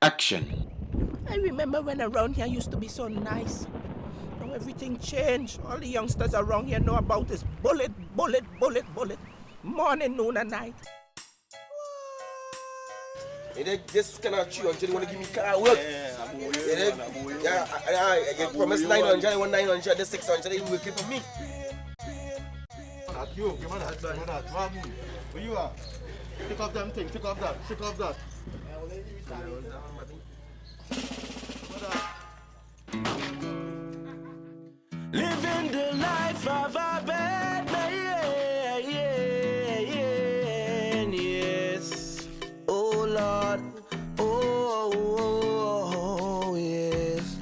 Action. I remember when around here used to be so nice. Now everything changed. All the youngsters around here know about is bullet. Morning, noon, and night. This cannot chew until you want to give me car work. I get promised 900, I want 900, the 600, they will keep for me. You, give me that. Where you are? Take off them things, take off that. Living the life of a bad man, yes. Oh Lord, oh yes.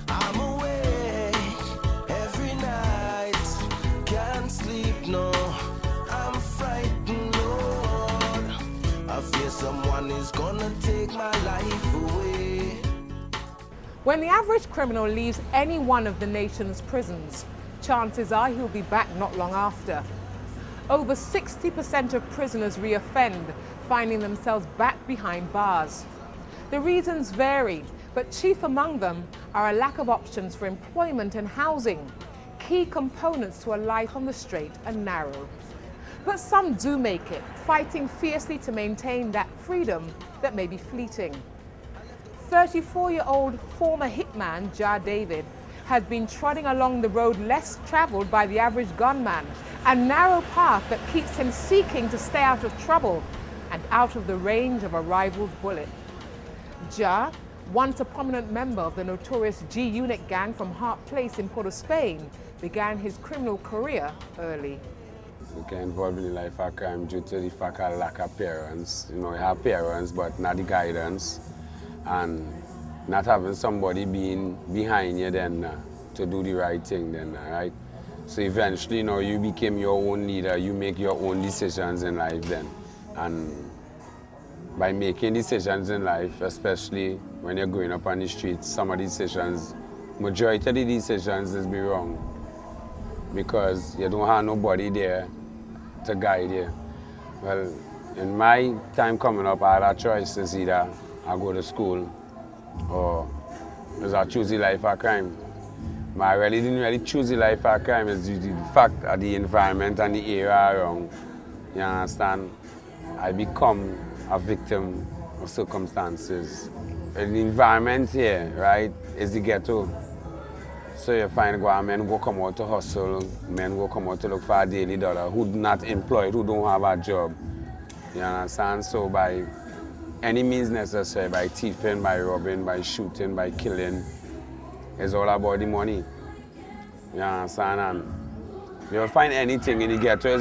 I'm awake every night, can't sleep, no. I'm frightened, Lord. I fear someone is gonna take my life away. When the average criminal leaves any one of the nation's prisons, chances are he'll be back not long after. Over 60% of prisoners reoffend, finding themselves back behind bars. The reasons vary, but chief among them are a lack of options for employment and housing, key components to a life on the straight and narrow. But some do make it, fighting fiercely to maintain that freedom that may be fleeting. 34-year-old former hitman Ja David has been trotting along the road less traveled by the average gunman, a narrow path that keeps him seeking to stay out of trouble and out of the range of a rival's bullet. Ja, once a prominent member of the notorious G-Unit gang from Hart Place in Port of Spain, began his criminal career early. We get involved in the life of crime due to the fact of lack of parents. You have parents, but not the guidance. And not having somebody being behind you then to do the right thing then, right? So eventually, you became your own leader, you make your own decisions in life then. And by making decisions in life, especially when you're growing up on the streets, some of the decisions, majority of the decisions is be wrong. Because you don't have nobody there to guide you. Well, in my time coming up, I had a choice. It's either I go to school or I choose the life of crime. But I really didn't choose the life of crime. It's due to the fact of the environment and the area around. You understand? I become a victim of circumstances. And the environment here, right, is the ghetto. So you find men go come out to hustle, men go come out to look for a daily dollar, who not employed, who don't have a job. You understand? So by any means necessary, by thieving, by robbing, by shooting, by killing, it's all about the money. You understand? And you'll find anything in the ghetto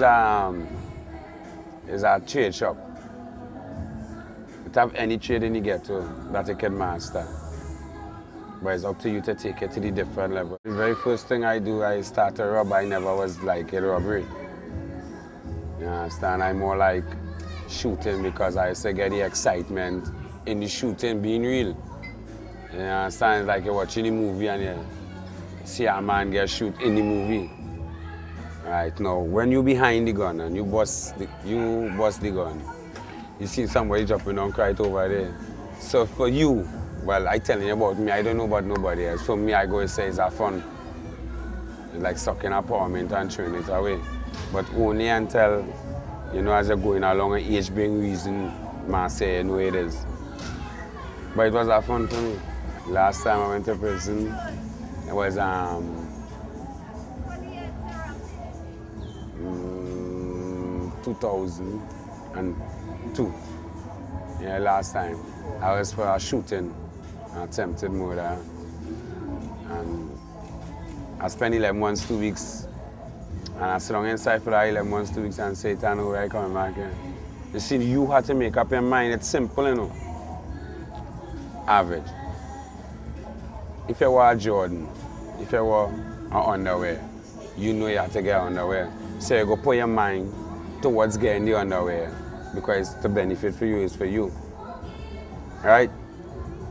is a trade shop. You have any trade in the ghetto that you can master. But it's up to you to take it to the different level. The very first thing I do, I start a rob. I never was like a robbery. You understand? I'm more like shooting because I used to get the excitement in the shooting being real. You understand? It's like you're watching a movie and you see a man get shot in the movie. Right now, when you're behind the gun and you bust the gun, you see somebody jumping on right over there. So for you, well, I telling you about me, I don't know about nobody else. For me, I go and say it's a fun. It's like sucking a palm and throwing it away. But only until, as you're going along, and age being reason, man say, it is. But it was a fun for me. Last time I went to prison, it was 2002. Yeah, last time. I was for a shooting, attempted murder. And I spent 11 months, 2 weeks. And I sit down inside for that 11 months, 2 weeks and say, I know where I come back here. You see, you have to make up your mind. It's simple, Average. If you wear a Jordan, if you wear an underwear, you have to get underwear. So you go put your mind towards getting the underwear because the benefit for you is for you. Right?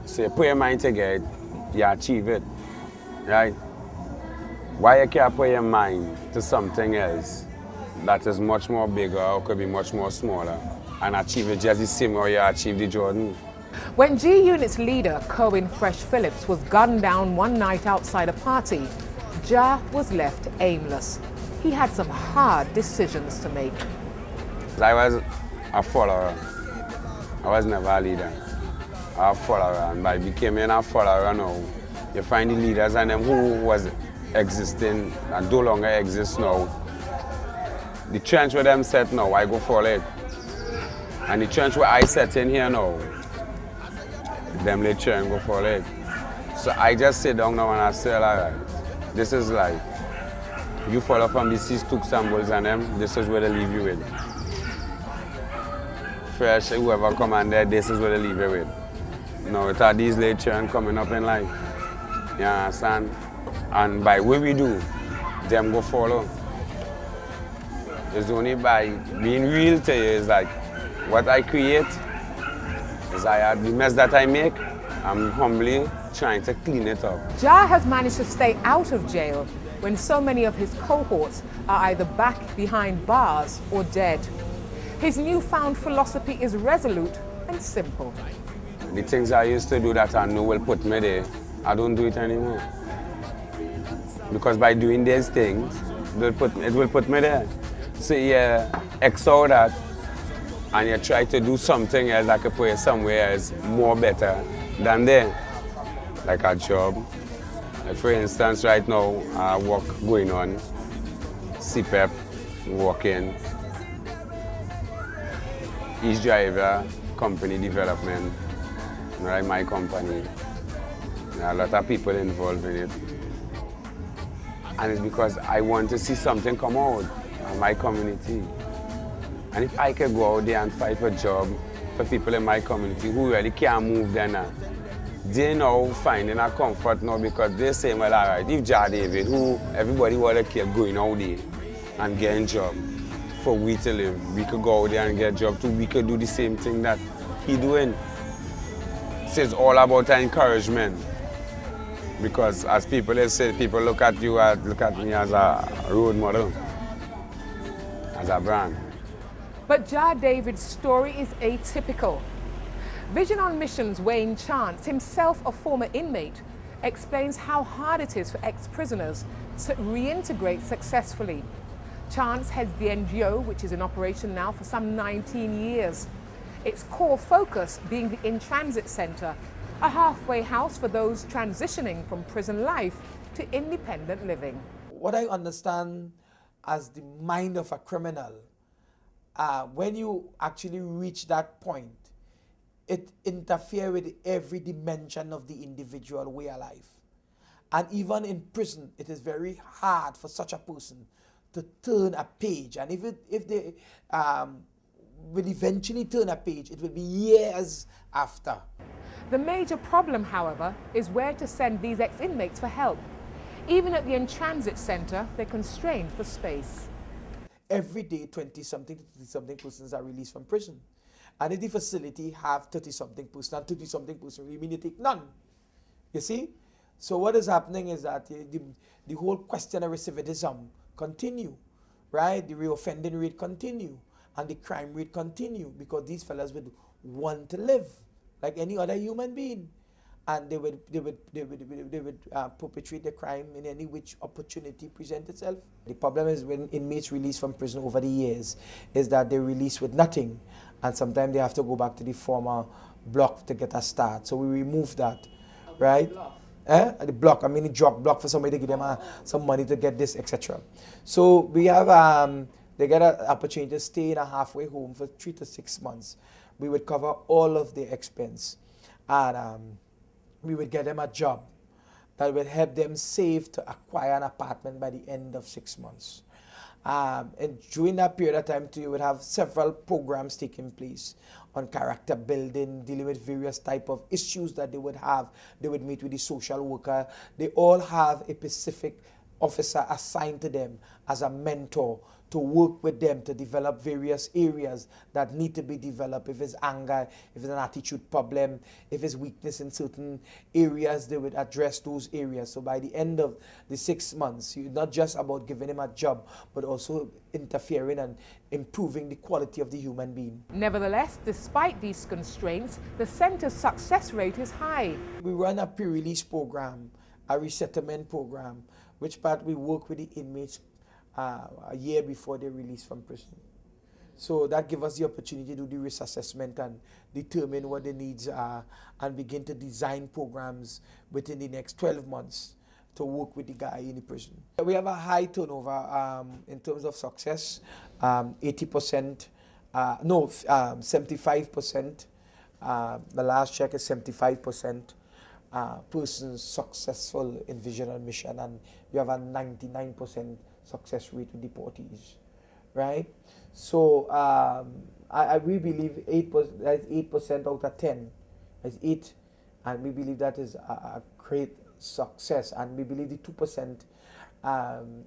So you put your mind to get it, you achieve it. Right? Why you can't put your mind to something else that is much more bigger or could be much more smaller and achieve it just the same way you achieve the Jordan? When G Unit's leader, Cohen Fresh Phillips, was gunned down one night outside a party, Ja was left aimless. He had some hard decisions to make. I was a follower. I was never a leader. I was a follower, and by becoming a follower now, you find the leaders and them who was existing and no longer exist now. The trench where them set now, I go follow it. And the trench where I set in here now, them let you and go follow it. So I just sit down now and I say, all right, this is life. You follow from the Seas, took symbols and them, this is where they leave you with. Fresh, whoever come in there, this is where they leave you with. Now it are these late children coming up in life. You understand? And by what we do, them go follow. It's only by being real to you, is like what I create, is the mess that I make, I'm humbly trying to clean it up. Ja has managed to stay out of jail when so many of his cohorts are either back behind bars or dead. His newfound philosophy is resolute and simple. The things I used to do that I know will put me there, I don't do it anymore. Because by doing these things, it will put me there. So you exalt that and you try to do something else that could put you somewhere else more better than there. Like a job. Like for instance, right now, work going on, CPEP, working, each driver, company development, like my company. There are a lot of people involved in it. And it's because I want to see something come out of my community. And if I could go out there and fight for a job for people in my community who really can't move there now, they now finding a comfort now because they say, well, all right, if Ja David, who everybody would have kept going out there and getting a job for we to live, we could go out there and get a job too, we could do the same thing that he doing. So it's all about encouragement. Because as people have said, people look at you, look at me as a role model, as a brand. But Ja David's story is atypical. Vision on Mission's Wayne Chance, himself a former inmate, explains how hard it is for ex-prisoners to reintegrate successfully. Chance heads the NGO, which is in operation now for some 19 years. Its core focus being the In-Transit Centre, a halfway house for those transitioning from prison life to independent living. What I understand as the mind of a criminal, when you actually reach that point, it interferes with every dimension of the individual way of life. And even in prison, it is very hard for such a person to turn a page. And if they will eventually turn a page, it will be years after. The major problem, however, is where to send these ex-inmates for help. Even at the In-Transit Centre, they're constrained for space. Every day, 20-something to 30-something persons are released from prison. And if the facility have 30-something person and 30-something person, you mean you take none. You see? So what is happening is that the whole question of recidivism continue, right? The reoffending rate continue, and the crime rate continue, because these fellas would want to live like any other human being, and they would perpetrate the crime in any which opportunity present itself. The problem is when inmates release from prison over the years is that they release with nothing, and sometimes they have to go back to the former block to get a start. So we remove that, right? The block, I mean the drug block for somebody to give them some money to get this, etc. So we have, they get an opportunity to stay in a halfway home for 3 to 6 months. We would cover all of the expense, and we would get them a job that would help them save to acquire an apartment by the end of 6 months. And during that period of time, too, you would have several programs taking place on character building, dealing with various type of issues that they would have. They would meet with the social worker. They all have a specific officer assigned to them as a mentor to work with them to develop various areas that need to be developed. If it's anger, if it's an attitude problem, if it's weakness in certain areas, they would address those areas. So by the end of the 6 months, you're not just about giving him a job, but also interfering and improving the quality of the human being. Nevertheless, despite these constraints, the center's success rate is high. We run a pre-release program, a resettlement program, which part we work with the inmates a year before they release from prison. So that gives us the opportunity to do the risk assessment and determine what the needs are and begin to design programs within the next 12 months to work with the guy in the prison. We have a high turnover in terms of success, 80%, 75%. The last check is 75% persons successful in vision and mission, and we have a 99% success rate with deportees, right? So we believe 8% out of 10 is 8, and we believe that is a great success. And we believe the 2%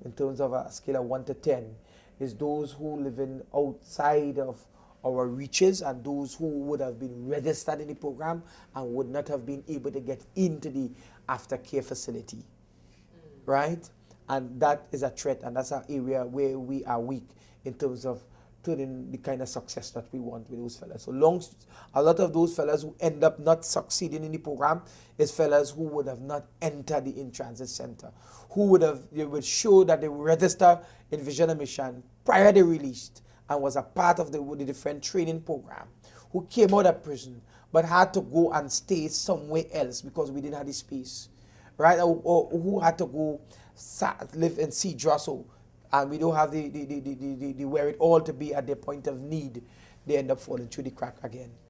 in terms of a scale of 1 to 10 is those who live in outside of our reaches and those who would have been registered in the program and would not have been able to get into the aftercare facility, right? And that is a threat, and that's an area where we are weak in terms of turning the kind of success that we want with those fellas. So a lot of those fellas who end up not succeeding in the program is fellas who would have not entered the in-transit center, they would show that they register in vision and mission prior to released and was a part of the different training program, who came out of prison but had to go and stay somewhere else because we didn't have the space, right? Or who had to go live in Cedros, and we don't have the wherewithal to be at their point of need, they end up falling through the crack again.